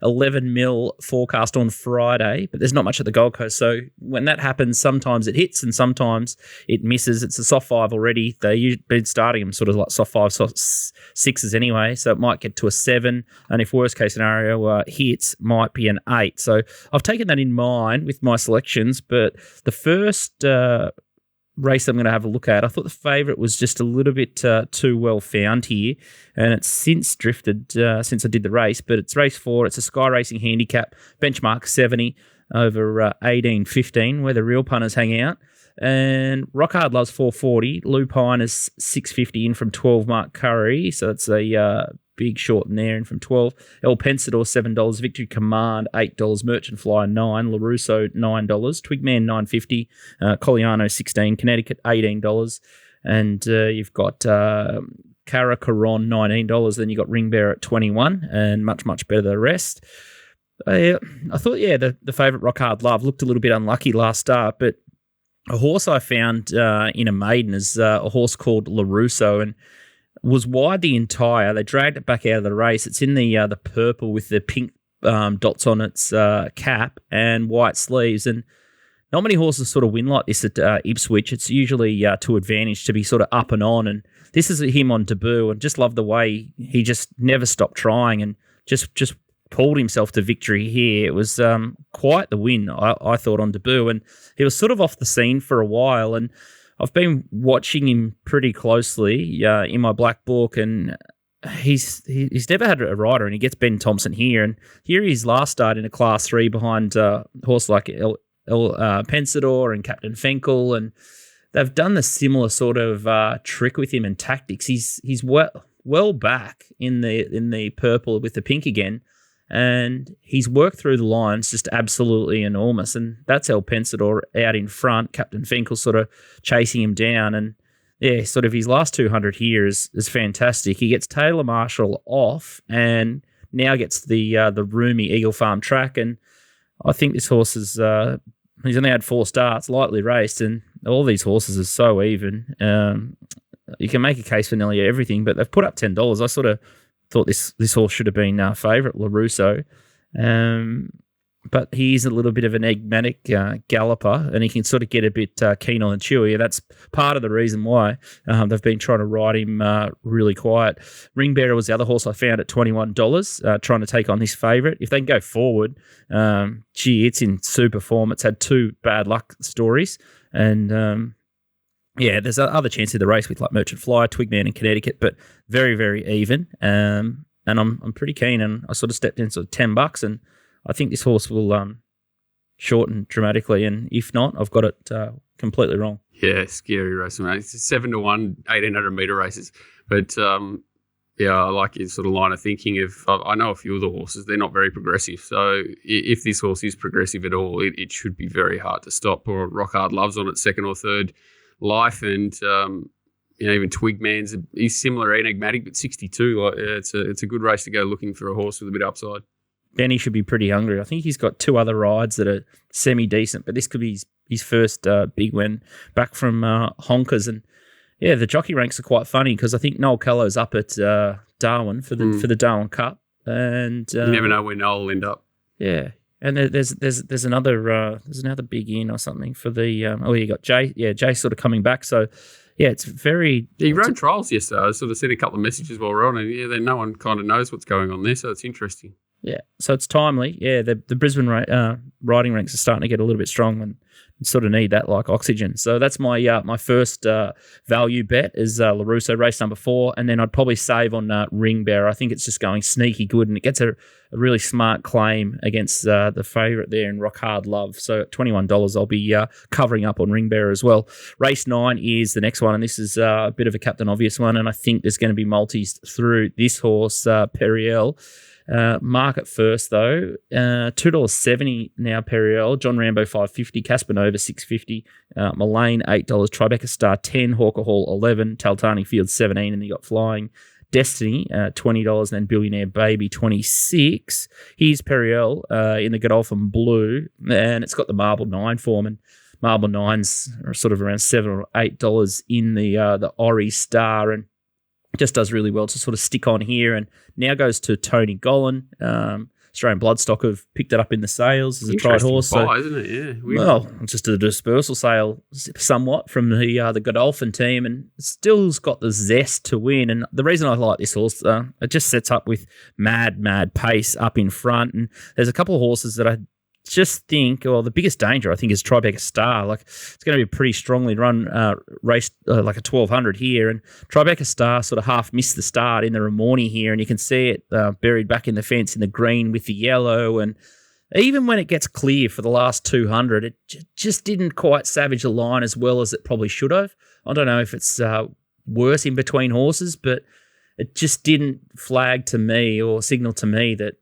11 mil forecast on Friday, but there's not much at the Gold Coast. So when that happens, sometimes it hits and sometimes it misses. It's a soft 5 already. They've been starting them sort of like soft 5, soft 6s anyway, so it might get to a 7. And if worst case scenario hits, might be an 8. So I've taken that in mind with my selections, but the first race I'm going to have a look at, I thought the favourite was just a little bit too well found here, and it's since drifted since I did the race, but it's race 4. It's a Sky Racing Handicap, benchmark 70 over 18.15, where the real punters hang out. And Rockhard loves 440. Lupine is 650 in from 12. Mark Curry, so that's a big short in there in from 12. El Pensador $7. Victory Command $8. Merchant Flyer $9. LaRusso $9. Twigman $9.50. Colliano $16. Connecticut $18. And you've got Caracaron $19. Then you've got Ring Bear at 21, and much better than the rest. I thought, the favourite Rockhard Love looked a little bit unlucky last start, but a horse I found in a maiden is a horse called LaRusso, and was wide the entire. They dragged it back out of the race. It's in the purple with the pink dots on its cap and white sleeves, and not many horses sort of win like this at Ipswich. It's usually to advantage to be sort of up and on, and this is him on debut, and just love the way he just never stopped trying and just pulled himself to victory here. It was quite the win, I thought, on debut, and he was sort of off the scene for a while, and I've been watching him pretty closely in my black book, and he's never had a rider, and he gets Ben Thompson here, and here he's last start in a Class 3 behind a horse like Pensador and Captain Fenkel, and they've done the similar sort of trick with him and tactics. He's well back in the purple with the pink again, and he's worked through the lines just absolutely enormous, and that's El Pensador out in front. Captain Finkel sort of chasing him down, and yeah, sort of his last 200 here is fantastic. He gets Taylor Marshall off and now gets the roomy Eagle Farm track, and I think this horse is he's only had 4 starts, lightly raced, and all these horses are so even. You can make a case for nearly everything, but they've put up $10. I sort of thought this horse should have been favourite, LaRusso. But he is a little bit of an enigmatic galloper, and he can sort of get a bit keen on the chewy. And that's part of the reason why they've been trying to ride him really quiet. Ringbearer was the other horse I found at $21, trying to take on this favourite. If they can go forward, it's in super form. It's had 2 bad luck stories, and there's other chances of the race with like Merchant Flyer, Twigman, and Connecticut, but very, very even. And I'm pretty keen, and I sort of stepped in sort of $10, and I think this horse will shorten dramatically, and if not, I've got it completely wrong. Yeah, scary race, mate. It's 7-1, 1,800 metre races. But, I like your sort of line of thinking I know a few of the horses, they're not very progressive. So if this horse is progressive at all, it should be very hard to stop. Or Rock Hard Love's on its 2nd or 3rd life, and even Twigman's he's similar, enigmatic, but 62. It's a good race to go looking for a horse with a bit of upside. Benny should be pretty hungry. I think he's got 2 other rides that are semi-decent, but this could be his first big win back from Honkers. And, yeah, the jockey ranks are quite funny because I think Noel Callow's up at Darwin for the Darwin Cup. And you never know where Noel will end up. Yeah. And there's another big in or something for the you got Jay. Yeah, Jay sort of coming back. So, yeah, it's very... He rode trials yesterday. I sort of sent a couple of messages while we're on, and then no one kind of knows what's going on there, so it's interesting. Yeah, so it's timely. Yeah, the Brisbane riding ranks are starting to get a little bit strong and sort of need that like oxygen. So that's my my first value bet is LaRusso, race number 4, and then I'd probably save on Ringbearer. I think it's just going sneaky good, and it gets a really smart claim against the favourite there in Rock Hard Love. So at $21, I'll be covering up on Ringbearer as well. Race 9 is the next one, and this is a bit of a Captain Obvious one, and I think there's going to be multis through this horse, Periel. Market first though, $2.70 now Periel, John Rambo $5.50, Casper Nova $6.50, Mullane $8, Tribeca Star $10, Hawker Hall $11, Taltani Field $17, and you got Flying Destiny $20, and then Billionaire Baby $26. Here's Periel in the Godolphin Blue, and it's got the Marble 9 form, and Marble 9s are sort of around $7 or $8 in the Aurie Star, and just does really well to sort of stick on here, and now goes to Tony Gollan. Australian Bloodstock have picked it up in the sales as a tried horse. Buy, isn't it? Yeah. Well, just a dispersal sale somewhat from the Godolphin team, and still's got the zest to win. And the reason I like this horse, it just sets up with mad pace up in front, and there's a couple of horses that I just think, the biggest danger I think is Tribeca Star. Like, it's going to be a pretty strongly run race, like a 1200 here, and Tribeca Star sort of half missed the start in the Ramornie here, and you can see it buried back in the fence in the green with the yellow, and even when it gets clear for the last 200, it just didn't quite savage the line as well as it probably should have. I don't know if it's worse in between horses, but it just didn't flag to me or signal to me that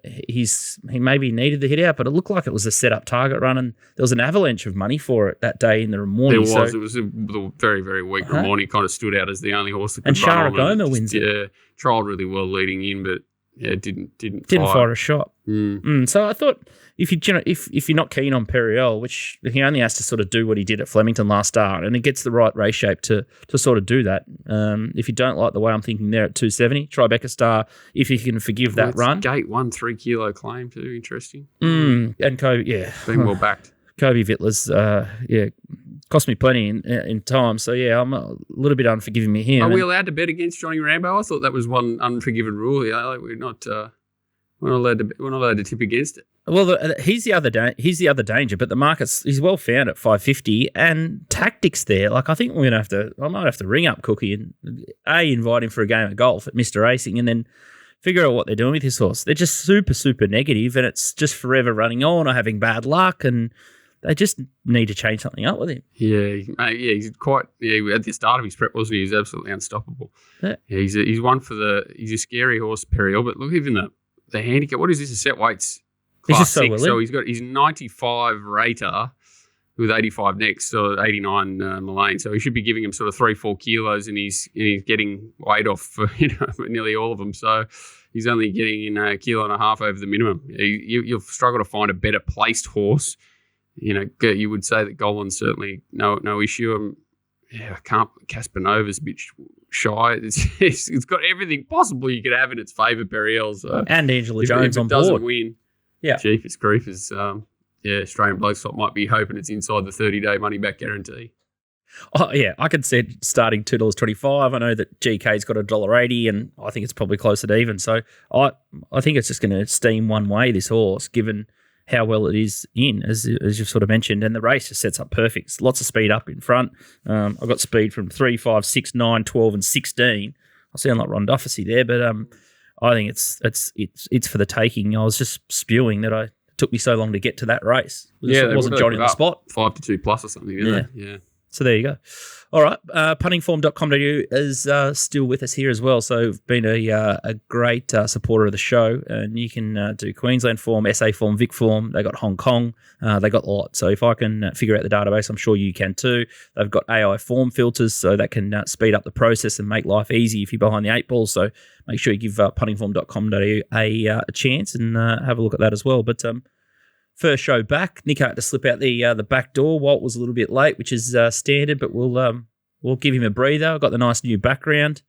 he maybe needed the hit out, but it looked like it was a set up target run, and there was an avalanche of money for it that day in the Ramornie. It was a very, very weak Ramornie. Kind of stood out as the only horse that could and run Sharagoma wins it. Yeah, trialled really well leading in, but didn't fire a shot. So I thought if you're not keen on Periel, which he only has to sort of do what he did at Flemington last start, and it gets the right race shape to sort of do that. If you don't like the way I'm thinking there at 270, Tribeca Star, if you can forgive that run. Gate 1 3 kilo claim too, interesting. And Kobe, been well backed. Kobe Vittler's, cost me plenty in time. So, I'm a little bit unforgiving with him. Are we allowed to bet against Johnny Rambo? I thought that was one unforgiven rule. Like we're not... We're not allowed to tip against it. Well, he's the other danger, but the market's he's well found at 550 and tactics there. Like I think I might have to ring up Cookie and invite him for a game of golf at Mr. Racing and then figure out what they're doing with his horse. They're just super, super negative and it's just forever running on or having bad luck and they just need to change something up with him. Yeah, he's quite. Yeah, at the start of his prep, wasn't he? He was absolutely unstoppable. Yeah, he's one for the. He's a scary horse, Periel. But look, even the handicap. What is this? A set weights class 6. So he's got his 95 rater with 85 next, so 89 Mullane. So he should be giving him sort of 3-4 kilos, and he's getting weight off for nearly all of them. So he's only getting a kilo and a half over the minimum. You'll struggle to find a better placed horse. You would say that Golan's certainly no issue. Caspanova's a bit shy. It's got everything possible you could have in its favour, Periel. So and Angela Jones on board. If it doesn't win, yeah. Jeepers creepers. Australian Blokes might be hoping it's inside the 30-day money-back guarantee. Oh, yeah, I could see it starting $2.25. I know that GK's got $1.80 and I think it's probably closer to even. So I think it's just going to steam one way, this horse, given how well it is as you've sort of mentioned, and the race just sets up perfect. It's lots of speed up in front. I've got speed from 3, 5, 6, 9, 12 and 16. I sound like Ron Dufficy there, but I think it's for the taking. I was just spewing that it took me so long to get to that race. It wasn't Johnny on the spot. 5-2 plus or something, didn't they? Yeah. So there you go. All right, puntingform.com.au is still with us here as well. So been a great supporter of the show, and you can do Queensland form, SA form, Vic form. They got Hong Kong. They got a lot. So if I can figure out the database, I'm sure you can too. They've got AI form filters, so that can speed up the process and make life easy if you're behind the 8 ball. So make sure you give puntingform.com.au a chance and have a look at that as well. But first show back, Nick had to slip out the back door. Walt was a little bit late, which is standard, but we'll give him a breather. I've got the nice new background.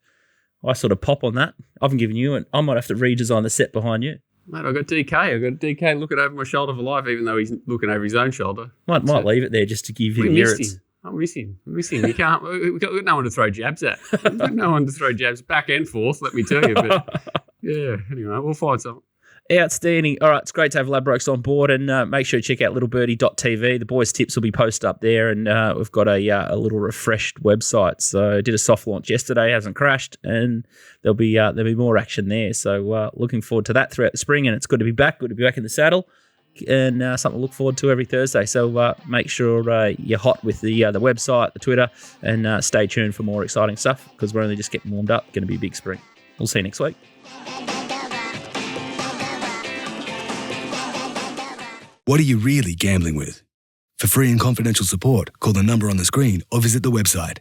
I sort of pop on that. I haven't given you, and I might have to redesign the set behind you. Mate, I've got DK looking over my shoulder for life, even though he's looking over his own shoulder. Might leave it there just to give him merits. I miss him. You can't. We've got no one to throw jabs at. We've got no one to throw jabs back and forth, let me tell you. But yeah, anyway, we'll find something. Outstanding. All right, it's great to have Ladbrokes on board, and make sure you check out littlebirdie.tv. The boys' tips will be posted up there, and we've got a little refreshed website. So did a soft launch yesterday, hasn't crashed, and there'll be more action there. So looking forward to that throughout the spring, and it's good to be back in the saddle, and something to look forward to every Thursday. So make sure you're hot with the website, the Twitter, and stay tuned for more exciting stuff because we're only just getting warmed up. Going to be a big spring. We'll see you next week. What are you really gambling with? For free and confidential support, call the number on the screen or visit the website.